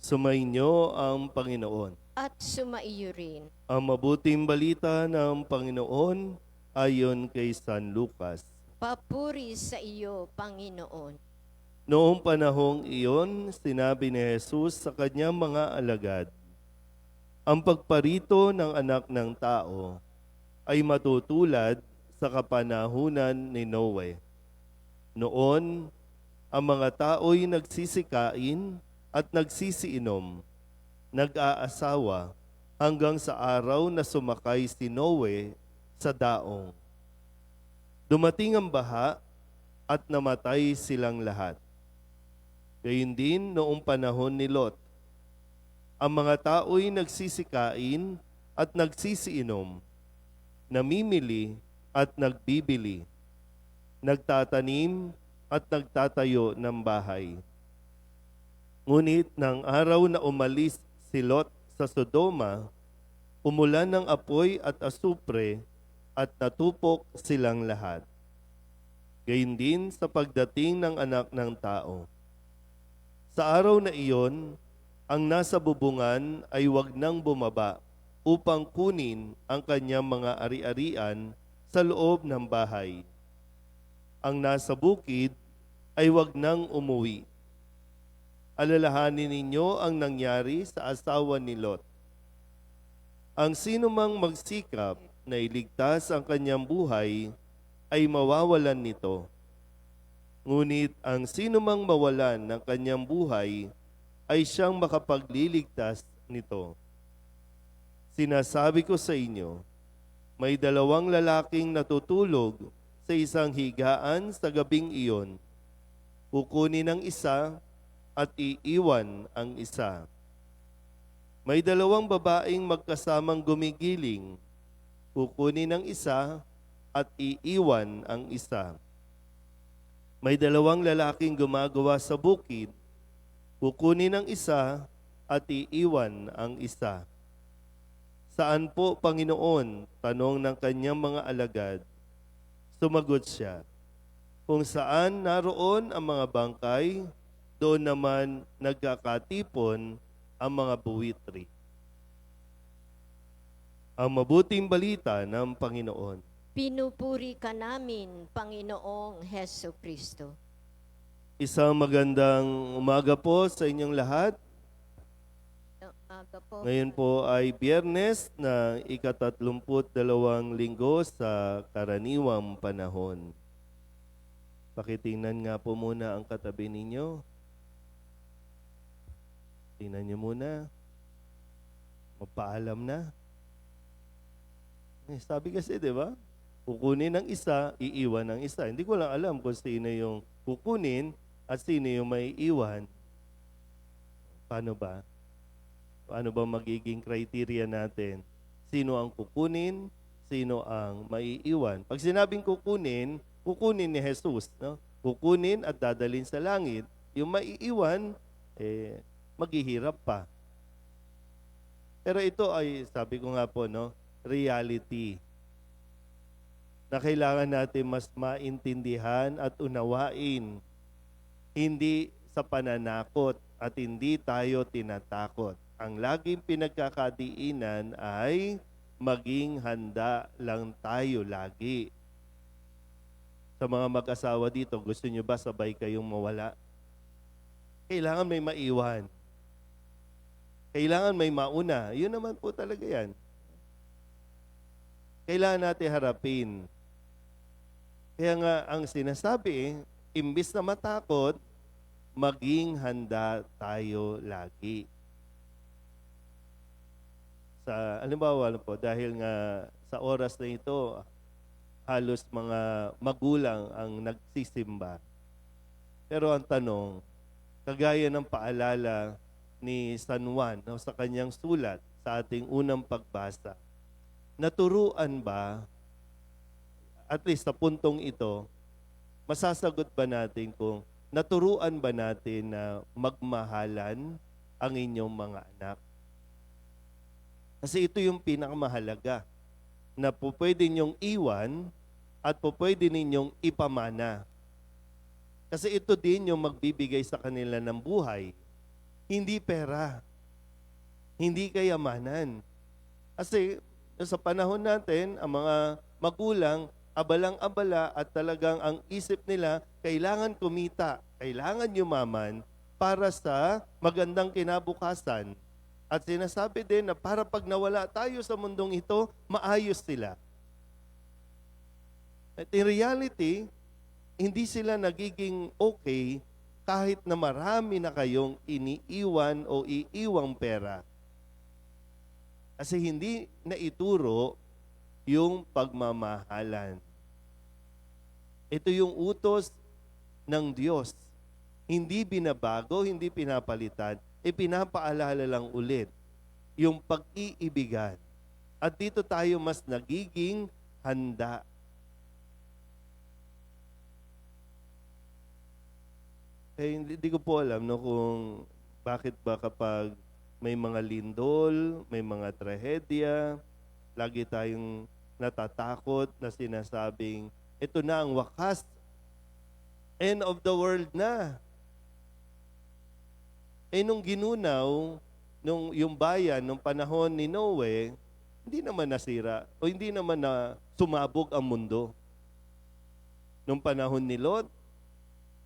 Sumainyo ang Panginoon. at sumaiyo rin. Ang mabuting balita ng Panginoon ayon kay San Lucas. Papuri sa iyo, Panginoon. Noong panahong iyon, sinabi ni Jesus sa kanyang mga alagad, ang pagparito ng anak ng tao ay matutulad sa kapanahunan ni Noe. Noon, ang mga tao'y nagsisikain at nagsisiinom, nag-aasawa hanggang sa araw na sumakay si Noe sa daong. Dumating ang baha at namatay silang lahat. Gayun din noong panahon ni Lot. Ang mga tao'y nagsisikain at nagsisiinom, namimili at nagbibili, nagtatanim at nagtatayo ng bahay. Ngunit ng araw na umalis si Lot sa Sodoma, umulan ng apoy at asupre at natupok silang lahat. Gayun din sa pagdating ng anak ng tao. Sa araw na iyon, ang nasa bubungan ay wag nang bumaba upang kunin ang kanyang mga ari-arian sa loob ng bahay. Ang nasa bukid ay wag nang umuwi. Alalahanin ninyo ang nangyari sa asawa ni Lot. Ang sino mang magsikap na iligtas ang kanyang buhay ay mawawalan nito. Ngunit ang sino mang mawalan ng kanyang buhay ay siyang makapagliligtas nito. Sinasabi ko sa inyo, may dalawang lalaking natutulog sa isang higaan sa gabing iyon. Kukunin ang isa at iiwan ang isa. May dalawang babaeng magkasamang gumigiling. Kukunin ang isa at iiwan ang isa. May dalawang lalaking gumagawa sa bukid. Kukunin ang isa at iiwan ang isa. Saan po, Panginoon? Tanong ng kanyang mga alagad. Sumagot siya, kung saan naroon ang mga bangkay, doon naman nagkakatipon ang mga buwitri. Ang mabuting balita ng Panginoon. Pinupuri ka namin, Panginoong Heso Kristo. Isang magandang umaga po sa inyong lahat. Aga po. Ngayon po ay Biyernes na ika-32 linggo sa karaniwang panahon. Pakitingnan nga po muna ang katabi ninyo. Tingnan niyo muna. Magpaalam na. Sabi kasi, di ba? Kukunin ng isa, iiwan ng isa. Hindi ko lang alam kung sino yung kukunin at sino yung may iwan. Paano ba? Paano ba magiging criteria natin? Sino ang kukunin? Sino ang maiiwan? Pag sinabing kukunin, kukunin ni Jesus. No? Kukunin at dadalhin sa langit. Yung maiiwan, maghihirap pa. Pero ito ay, sabi ko nga po, no, reality na kailangan natin mas maintindihan at unawain. Hindi sa pananakot at hindi tayo tinatakot. Ang laging pinagkakadiinan ay maging handa lang tayo lagi. Sa mga mag-asawa dito, gusto nyo ba sabay kayong mawala? Kailangan may maiwan. Kailangan may mauna. Yun naman po talaga yan. Kailangan natin harapin. Kaya nga ang sinasabi, imbis na matakot, maging handa tayo lagi. Halimbawa po, dahil nga sa oras na ito, halos mga magulang ang nagsisimba. Pero ang tanong, kagaya ng paalala ni San Juan sa kanyang sulat sa ating unang pagbasa, naturuan ba, at least sa puntong ito, masasagot ba natin kung naturuan ba natin na magmahalan ang inyong mga anak? Kasi ito yung pinakamahalaga na po pwede ninyong iwan at po pwede ninyong ipamana. Kasi ito din yung magbibigay sa kanila ng buhay. Hindi pera. Hindi kayamanan. Kasi sa panahon natin, ang mga magulang, abalang-abala at talagang ang isip nila, kailangan kumita, kailangan yumaman para sa magandang kinabukasan. At sinasabi din na para pag nawala tayo sa mundong ito, maayos sila. At in reality, hindi sila nagiging okay kahit na marami na kayong iniiwan o iiwang pera. Kasi hindi naituro yung pagmamahalan. Ito yung utos ng Diyos. Hindi binabago, hindi pinapalitan, pinapaalala lang ulit yung pag-iibigan. At dito tayo mas nagiging handa. Hindi ko po alam no, kung bakit ba kapag may mga lindol, may mga trahedya, lagi tayong natatakot na sinasabing, ito na ang wakas, end of the world na. Nung ginunaw, yung bayan, nung panahon ni Noe, hindi naman nasira o hindi naman na sumabog ang mundo. Nung panahon ni Lot,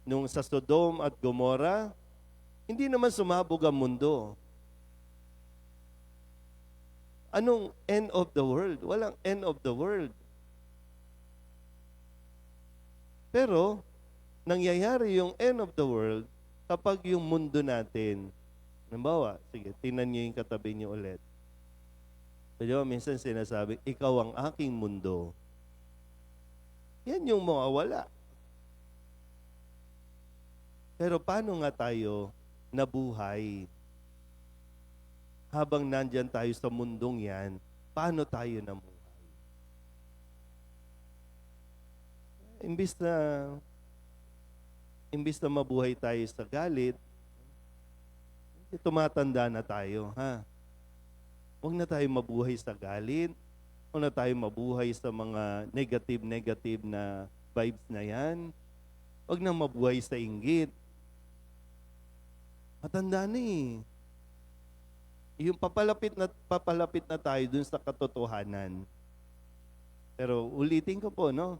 nung sa Sodom at Gomorrah, hindi naman sumabog ang mundo. Anong end of the world? Walang end of the world. Pero, nangyayari yung end of the world kapag yung mundo natin, halimbawa, sige, tingnan niyo yung katabi niyo ulit. Diba, minsan sinasabi, ikaw ang aking mundo. Yan yung mawawala. Pero paano nga tayo nabuhay? Habang nandyan tayo sa mundong yan, paano tayo namuhay? Imbis na mabuhay tayo sa galit, tumatanda na tayo, ha? Huwag na tayo mabuhay sa galit, huwag na tayo mabuhay sa mga negative na vibes na yan. Huwag na mabuhay sa inggit. Matanda na eh. Yung papalapit na tayo dun sa katotohanan. Pero ulitin ko po, no?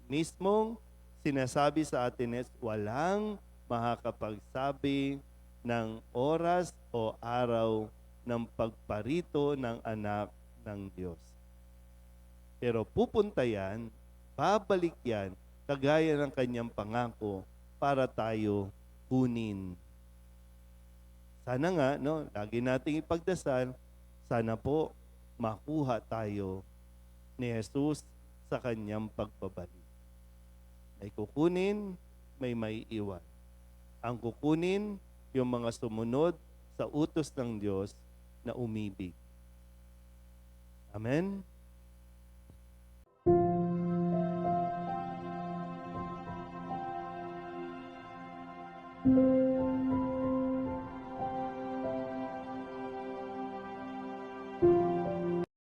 Mismong sinasabi sa atin is walang makakapagsabi ng oras o araw ng pagparito ng anak ng Diyos. Pero pupunta yan, babalik yan, kagaya ng kanyang pangako para tayo kunin. Sana nga, no, lagi nating ipagdasal, sana po makuha tayo ni Jesus sa kanyang pagbabalik. May kukunin, may maiiwan. Ang kukunin, yung mga sumunod sa utos ng Diyos na umibig. Amen?